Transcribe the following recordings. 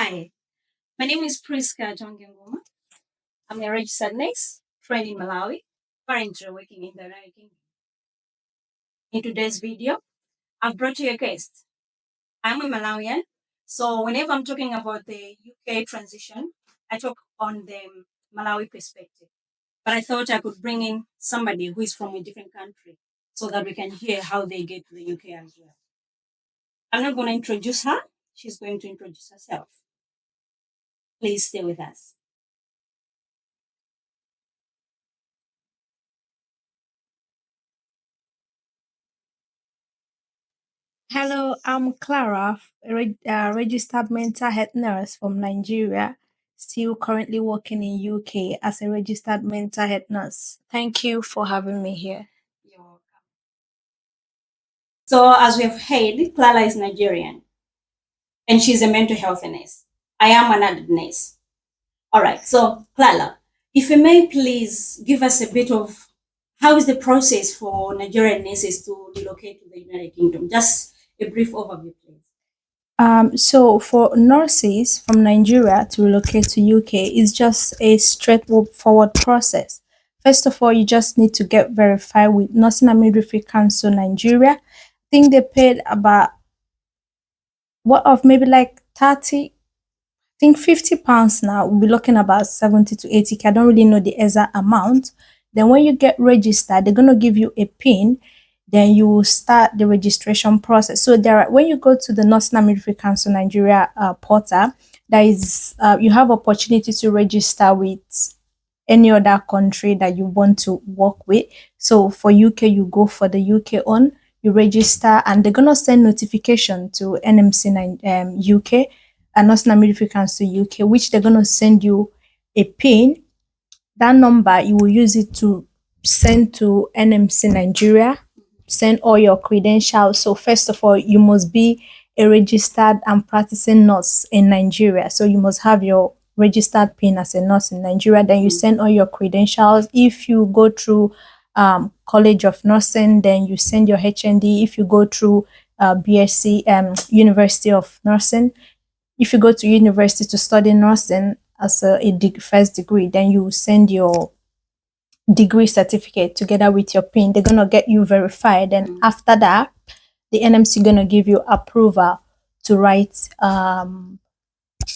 Hi, my name is Priska Jongengoma. I'm a registered nurse trained in Malawi, currently working in the United Kingdom. In today's video, I've brought you a guest. I'm a Malawian, so whenever I'm talking about the UK transition, I talk on the Malawi perspective. But I thought I could bring in somebody who is from a different country so that we can hear how they get to the UK as well. I'm not going to introduce her, she's going to introduce herself. Please stay with us. Hello, I'm Clara, a registered mental health nurse from Nigeria, still currently working in UK as a registered mental health nurse. Thank you for having me here. You're welcome. So, as we have heard, Clara is Nigerian and she's a mental health nurse. I am an adult nurse. All right. So, Clara, if you may please give us a bit of how is the process for Nigerian nurses to relocate to the United Kingdom? Just a brief overview, please. So for nurses from Nigeria to relocate to UK, it's just a straightforward process. First of all, you just need to get verified with Nursing and Midwifery Council Nigeria. I think they paid about what of maybe like 30, I think £50 now. We'll be looking about 70 to 80K. I don't really know the exact amount. Then when you get registered, they're gonna give you a PIN. Then you will start the registration process. So when you go to the Nursing and Midwifery Council Nigeria portal, there is you have opportunity to register with any other country that you want to work with. So for UK, you go for the UK on, you register, and they're gonna send notification to NMC UK and Nursing and Midwifery Council UK, which they're gonna send you a PIN. That number you will use it to send to NMC Nigeria, send all your credentials. So first of all, you must be a registered and practicing nurse in Nigeria. So you must have your registered PIN as a nurse in Nigeria. Then you send all your credentials. If you go through College of Nursing, then you send your HND. If you go through BSc, University of Nursing, if you go to university to study nursing as first degree, then you send your degree certificate together with your PIN. They're gonna get you verified, and after that, the NMC gonna give you approval to write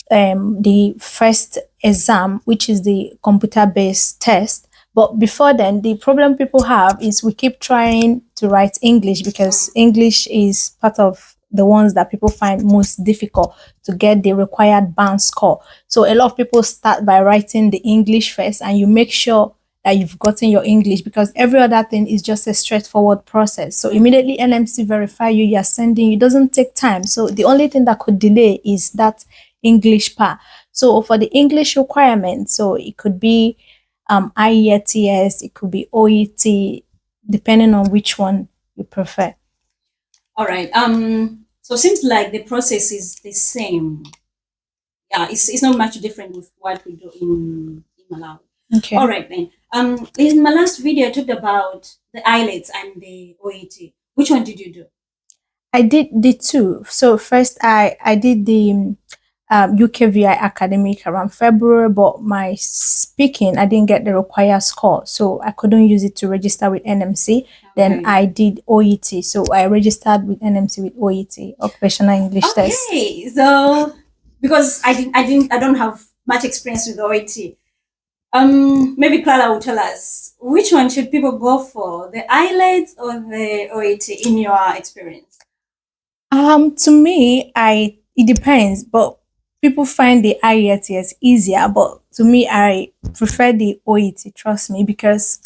the first exam, which is the computer-based test. But before then, the problem people have is we keep trying to write English because English is part of the ones that people find most difficult to get the required band score. So a lot of people start by writing the English first, and you make sure that you've gotten your English, because every other thing is just a straightforward process. So immediately NMC verify you, you're sending, it doesn't take time. So the only thing that could delay is that English part. So for the English requirement, so it could be IELTS, it could be OET, depending on which one you prefer. All right. So it seems like the process is the same. Yeah, it's not much different with what we do in Malawi. Okay. All right then. In my last video, I talked about the IELTS and the OET. Which one did you do? I did the two. So first, I did the UKVI academic around February, but my speaking, I didn't get the required score, so I couldn't use it to register with NMC. Okay. Then I did OET, so I registered with NMC with OET, Occupational English Test. Okay, so because I don't have much experience with OET. Maybe Clara will tell us which one should people go for, the IELTS or the OET in your experience? To me, it depends, but people find the IELTS easier, but to me, I prefer the OET, trust me, because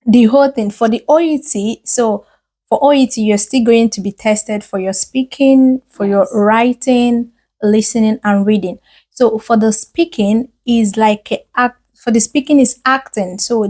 the whole thing for the OET, so for OET, you're still going to be tested for your speaking, for your writing, listening, and reading. So for the speaking is like for the speaking is acting. So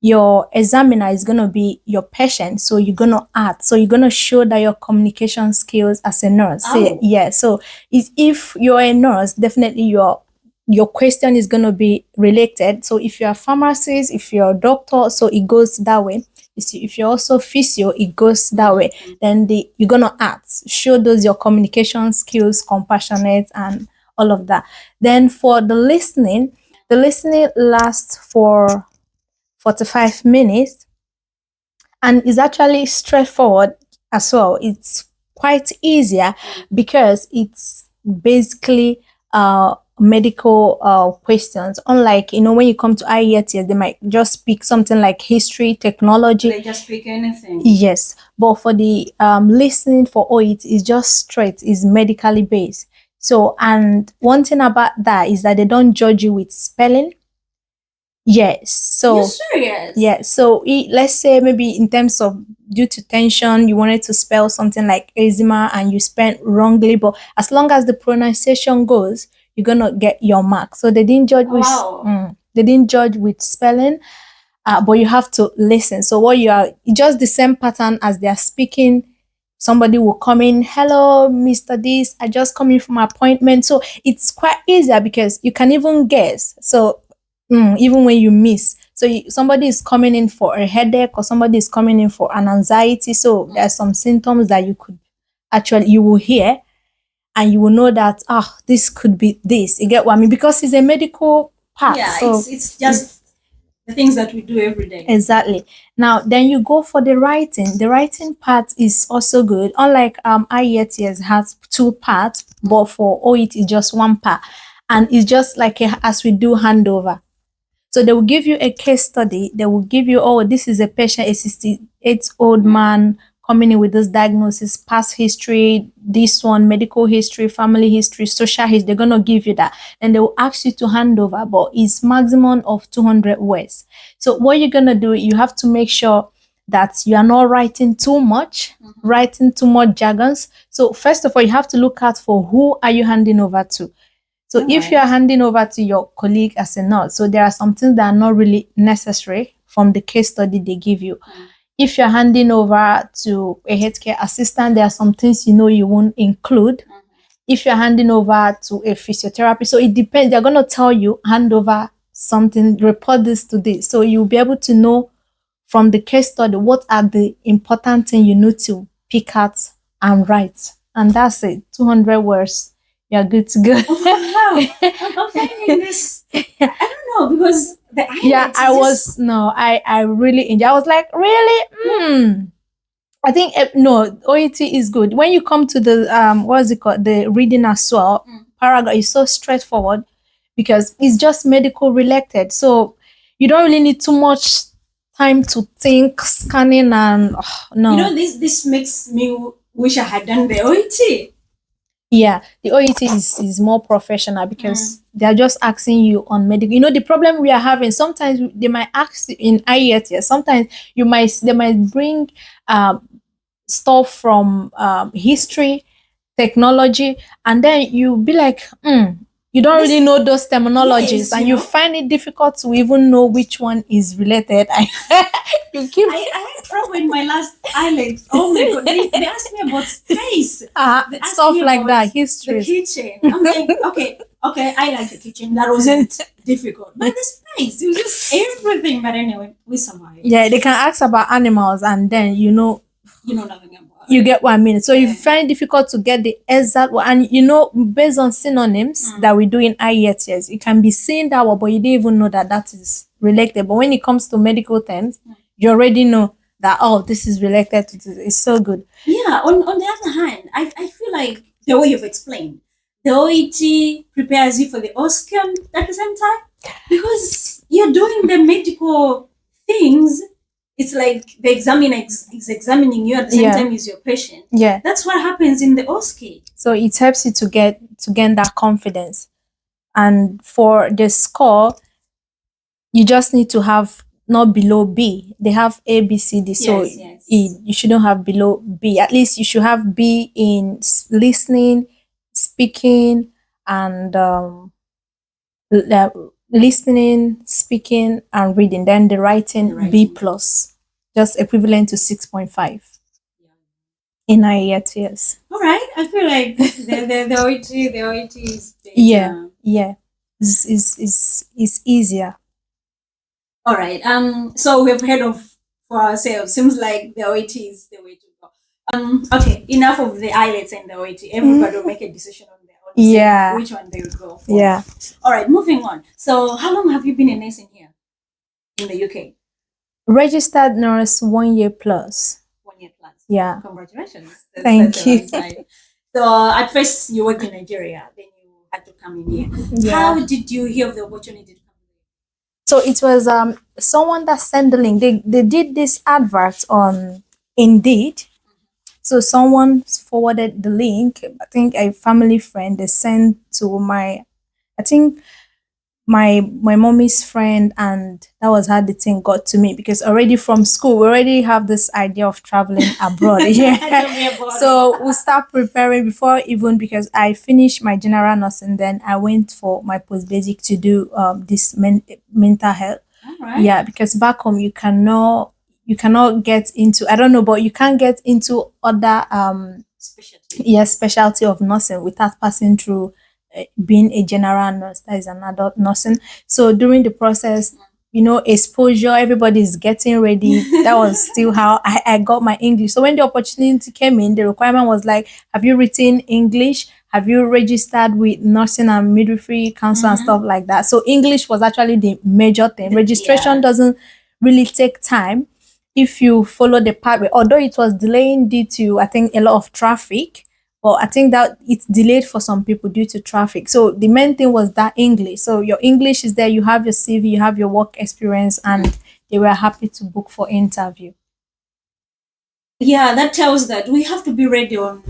your examiner is going to be your patient, so you're going to act, so you're going to show that your communication skills as a nurse. So, yeah, so if you're a nurse, definitely your question is going to be related. So if you're a pharmacist, if you're a doctor, so it goes that way. If you're also physio, it goes that way. Then you're going to act, show those your communication skills, compassionate, and all of that. Then for the listening lasts for 45 minutes and is actually straightforward as well. It's quite easier because it's basically medical questions. Unlike, when you come to IELTS, they might just pick something like history, technology. They just pick anything. Yes, but for the listening for OET, it's just straight, is medically based. So, and one thing about that is that they don't judge you with spelling. Yes. So You're serious? yeah. So let's say maybe in terms of due to tension, you wanted to spell something like eczema and you spelled wrongly, but as long as the pronunciation goes, you're gonna get your mark. So they didn't judge with Wow. they didn't judge with spelling, but you have to listen. So what you are just the same pattern as they are speaking. Somebody will come in, hello, Mr. This, I just come in from appointment. So it's quite easier because you can even guess. So even when you miss. So somebody is coming in for a headache or somebody is coming in for an anxiety. So there's some symptoms that you will hear and you will know that, this could be this. You get what I mean? Because it's a medical part. Yeah, so it's just the things that we do every day. Exactly. Now, then you go for the writing. The writing part is also good. Unlike IELTS has two parts, but for OET it's just one part, and it's just like as we do handover. So they will give you a case study. They will give you, oh, this is a patient, a 68-old man coming in with this diagnosis, past history, this one, medical history, family history, social history. They're going to give you that. And they will ask you to hand over, but it's maximum of 200 words. So what you're going to do, you have to make sure that you are not writing too much, writing too much jargons. So first of all, you have to look out for who are you handing over to. So if you are handing over to your colleague as a nurse, so there are some things that are not really necessary from the case study they give you. If you're handing over to a healthcare assistant, there are some things you won't include. If you're handing over to a physiotherapist, so it depends. They're going to tell you, hand over something, report this to this. So you'll be able to know from the case study what are the important things you need to pick out and write. And that's it, 200 words. You're good to go. Wow. I'm finding this. I don't know because the I really enjoyed. I was like, really? I think no, OET is good. When you come to the what's it called? The reading as well, paragraph is so straightforward because it's just medical related. So you don't really need too much time to think, scanning and no. This makes me wish I had done the OET. Yeah, the OET is more professional because they're just asking you on medical. The problem we are having, sometimes they might ask you in IELTS, sometimes they might bring stuff from history, technology, and then you be like, you don't really know those terminologies, yes, and you find it difficult to even know which one is related. I had trouble in my last IELTS. Oh my god, they asked me about space, stuff like that, history, the kitchen. I'm like, okay, I like the kitchen. That wasn't difficult, but the space, it was just everything. But anyway, we survived. Yeah, they can ask about animals, and then you know nothing about. You get what I mean? So you find it difficult to get the exact one. And based on synonyms that we do in IELTS, you can be saying that word, but you didn't even know that is related. But when it comes to medical terms, you already know that, this is related to this. It's so good. Yeah, on the other hand, I feel like the way you've explained, the OET prepares you for the OSCE at the same time because you're doing the medical things. It's like the examiner is examining you at the same time as your patient. Yeah. That's what happens in the OSCE. So it helps you to gain that confidence. And for the score, you just need to have not below B. They have A, B, C, D. So you shouldn't have below B. At least you should have B in listening, speaking, and listening, speaking, and reading. Then the writing. B plus, just equivalent to 6.5 in IELTS. All right, I feel like the OET is better. Yeah, it's easier. All right. So we've heard of for ourselves. Seems like the OET is the way to go. Okay. Enough of the IELTS and the OET. Everybody will make a decision on their Yeah. which one they would go for. Yeah. All right, moving on. So, how long have you been a nurse in here in the UK? Registered nurse 1 year plus. 1 year plus. Yeah. Congratulations. Thank That's a you. long time. So, at first you worked in Nigeria, then you had to come in here. Yeah. How did you hear of the opportunity to come in? So it was someone that sent the link. They did this advert on Indeed. So someone forwarded the link. I think a family friend they sent to my, I think my mommy's friend, and that was how the thing got to me, because already from school we already have this idea of traveling abroad. Tell me Yeah. about So we start preparing before, even because I finished my general nursing, then I went for my post basic to do this mental health. All right. Yeah, because back home you cannot get into, I don't know, but you can't get into other Specialty. specialty of nursing without passing through being a general nurse, that is an adult nursing. So during the process, exposure, everybody is getting ready. That was still how I got my English. So when the opportunity came in, the requirement was like, have you written English? Have you registered with nursing and midwifery council and stuff like that? So English was actually the major thing. Registration doesn't really take time if you follow the pathway, although it was delaying due to, I think, a lot of traffic. But I think that it's delayed for some people due to traffic. So the main thing was that English. So your English is there, you have your CV, you have your work experience, and they were happy to book for interview. Yeah, that tells that we have to be ready on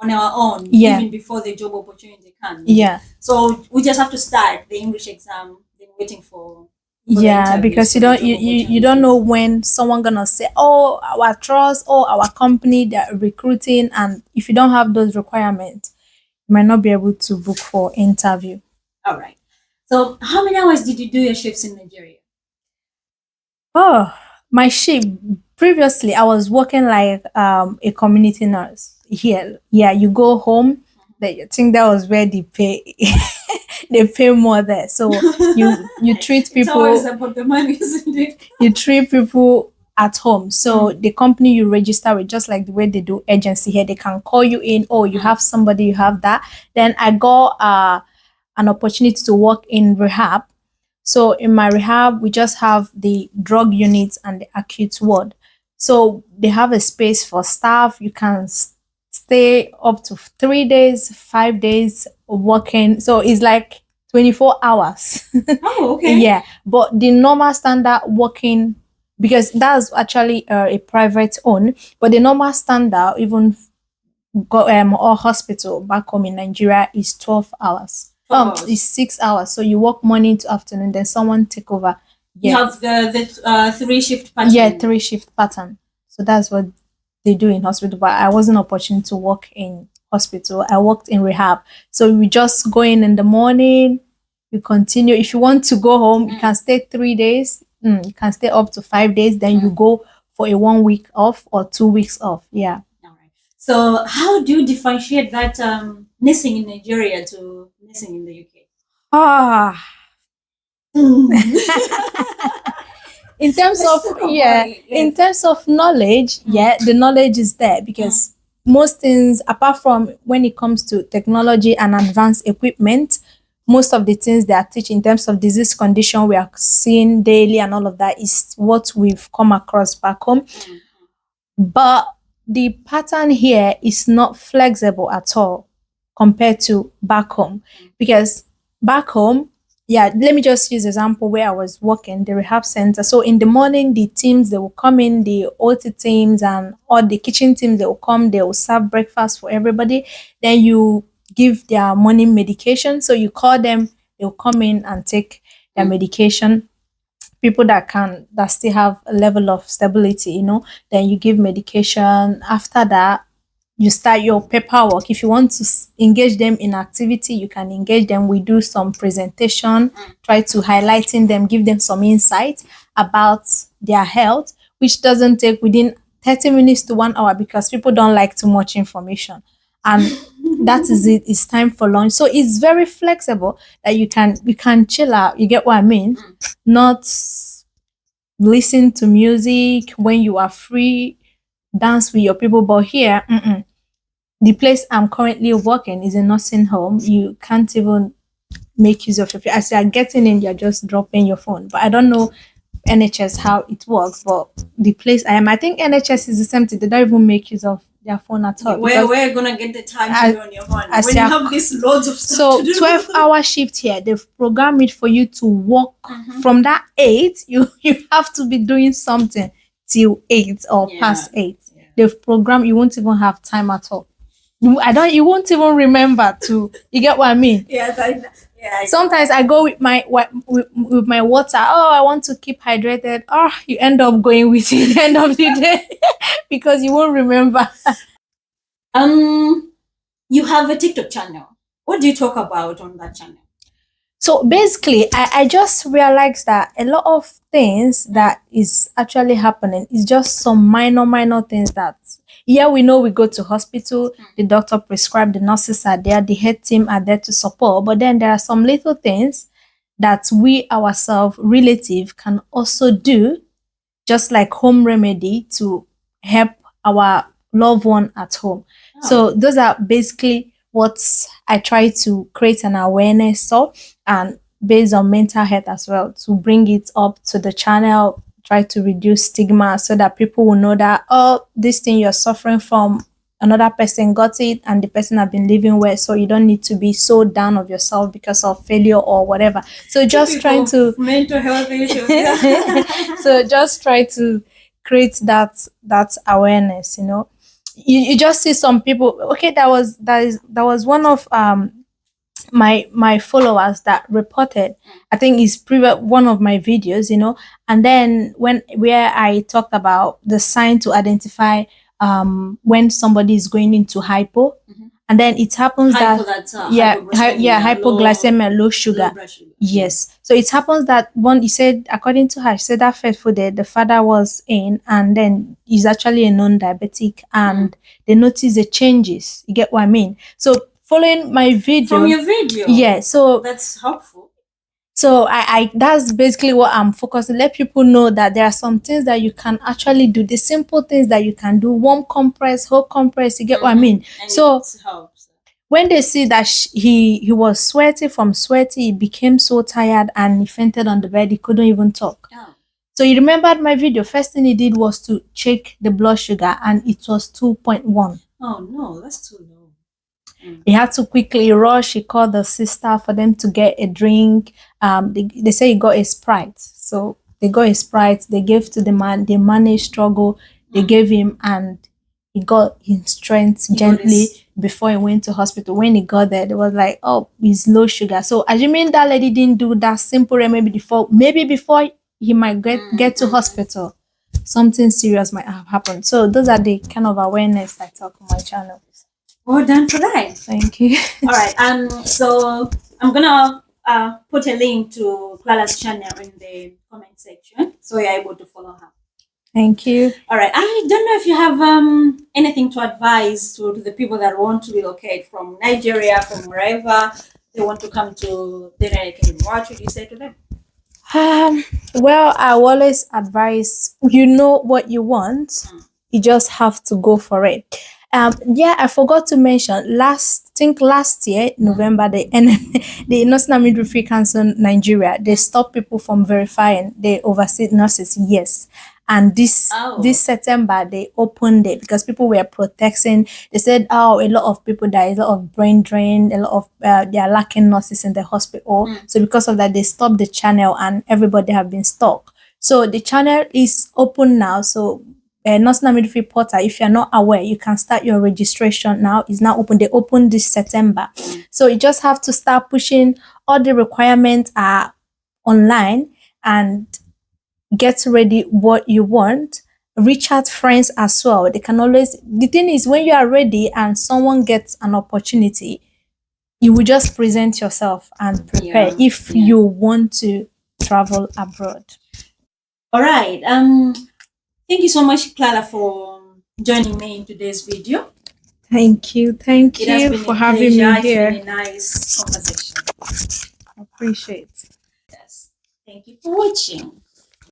our own, Yeah. even before the job opportunity comes. Yeah. So we just have to start the English exam, then waiting for Yeah, because you don't know when someone gonna say, oh, our trust, oh, our company, they're recruiting, and if you don't have those requirements, you might not be able to book for interview. All right. So how many hours did you do your shifts in Nigeria? Oh, my shift, previously I was working like a community nurse here. Yeah, you go home. I think that was where they pay they pay more there. So you treat It's always people about the money, isn't it? you treat people at home. So the company you register with, just like the way they do agency here, they can call you in. Oh, you have somebody, you have that. Then I got an opportunity to work in rehab. So in my rehab, we just have the drug units and the acute ward. So they have a space for staff. You can stay up to 3 days, 5 days working. So it's like 24 hours. Oh, okay. Yeah, but the normal standard working, because that's actually a private own, but the normal standard, even or hospital back home in Nigeria, is 12 hours. 12 hours. It's 6 hours. So you work morning to afternoon, then someone take over. You Yeah. have the 3 shift pattern. Yeah, 3 shift pattern. So that's what they do in hospital. But I wasn't opportunity to work in hospital. I worked in rehab. So we just go in the morning, you continue. If you want to go home, you can stay 3 days. You can stay up to 5 days. Then you go for a 1 week off or 2 weeks off. Yeah. All right. So how do you differentiate that nursing in Nigeria to nursing in the UK? Ah. In terms Let's of talk about yeah, it. in Yes. terms of knowledge, yeah, the knowledge is there, because most things, apart from when it comes to technology and advanced equipment, most of the things they are teaching in terms of disease condition we are seeing daily and all of that is what we've come across back home. But the pattern here is not flexible at all compared to back home, because back home, yeah, let me just use example where I was working, the rehab center. So in the morning, the teams, they will come in, the OT teams and all the kitchen teams, they will come, they will serve breakfast for everybody. Then you give their morning medication. So you call them, they'll come in and take their medication. People that still have a level of stability, then you give medication. After that, you start your paperwork. If you want to engage them in activity, you can engage them. We do some presentation, try to highlighting them, give them some insight about their health, which doesn't take within 30 minutes to 1 hour, because people don't like too much information. And that is it. It's time for lunch. So it's very flexible that you can chill out. You get what I mean? Not listen to music when you are free, dance with your people. But here, the place I'm currently working is a nursing home. You can't even make use of your, as you are getting in, you're just dropping your phone. But I don't know NHS how it works, but the place I am, I think NHS is the same thing. They don't even make use of their phone at all. Where gonna get the time to be on your phone when you have this loads of stuff so to do? 12-hour shift here, they've programmed it for you to work from that 8. You have to be doing something till 8 or past 8. They've programmed, you won't even have time at all. You won't even remember to, you get what I mean? Yes, Sometimes I go with my with my water. Oh, I want to keep hydrated. Oh, you end up going with it at the end of the day because you won't remember. You have a TikTok channel. What do you talk about on that channel? So basically, I just realized that a lot of things that is actually happening is just some minor things that, yeah, we know we go to hospital, the doctor prescribed, the nurses are there, the head team are there to support, but then there are some little things that we ourselves, relative, can also do, just like home remedy to help our loved one at home. So those are basically what I try to create an awareness of, and based on mental health as well, to bring it up to the channel, try to reduce stigma so that people will know that, oh, this thing you're suffering from, another person got it and the person have been living well, so you don't need to be so down of yourself because of failure or whatever. So just trying to mental health issues. so just try to create that awareness, you just see some people. Okay, that was one of my followers that reported, I think it's previous one of my videos, and then where I talked about the sign to identify when somebody is going into hypo, and then it happens hypoglycemia, low sugar. Yes. So it happens that one, he said, according to her, she said that fateful day, the father was in, and then he's actually a non-diabetic, and they notice the changes. You get what I mean? So following my video. From your video? Yeah. So that's helpful. So I that's basically what I'm focusing. Let people know that there are some things that you can actually do. The simple things that you can do. Warm compress, hot compress. You get what I mean? And so it helps. When they see that he was sweaty, from sweaty, he became so tired and he fainted on the bed. He couldn't even talk. Oh. So he remembered my video. First thing he did was to check the blood sugar, and it was 2.1. Oh no, that's too low. He had to quickly rush. He called the sister for them to get a drink. They say he got a Sprite. So they got a Sprite. They gave to the man. The man struggle. They gave him, and he got his strength gently before he went to hospital. When he got there, they was like, oh, he's low sugar. So assuming that lady didn't do that simple remedy before, maybe before he might get to hospital, something serious might have happened. So those are the kind of awareness I talk on my channel. Well done for that. Thank you. All right. So I'm gonna put a link to Clara's channel in the comment section, so you're able to follow her. Thank you. All right. I don't know if you have anything to advise to the people that want to relocate from Nigeria, from wherever they want to come to the United Kingdom. What would you say to them? Well, I always advise, you know what you want, you just have to go for it. Yeah, I forgot to mention last year, November, the National Midwifery Council Nigeria, they stopped people from verifying the overseas nurses. Yes. And this September they opened it because people were protesting. They said, oh, a lot of people die, a lot of brain drain, a lot of they are lacking nurses in the hospital. So because of that, they stopped the channel and everybody have been stuck. So the channel is open now. So National Midwifery Portal, if you're not aware, you can start your registration now. It's now open. They opened this September. So you just have to start pushing. All the requirements are online, and get ready what you want. Reach out friends as well. They can always, the thing is, when you are ready and someone gets an opportunity, you will just present yourself and prepare if you want to travel abroad. All right. Thank you so much, Clara, for joining me in today's video. Thank you for having me here. It's been a nice conversation. I appreciate it. Yes. Thank you for watching.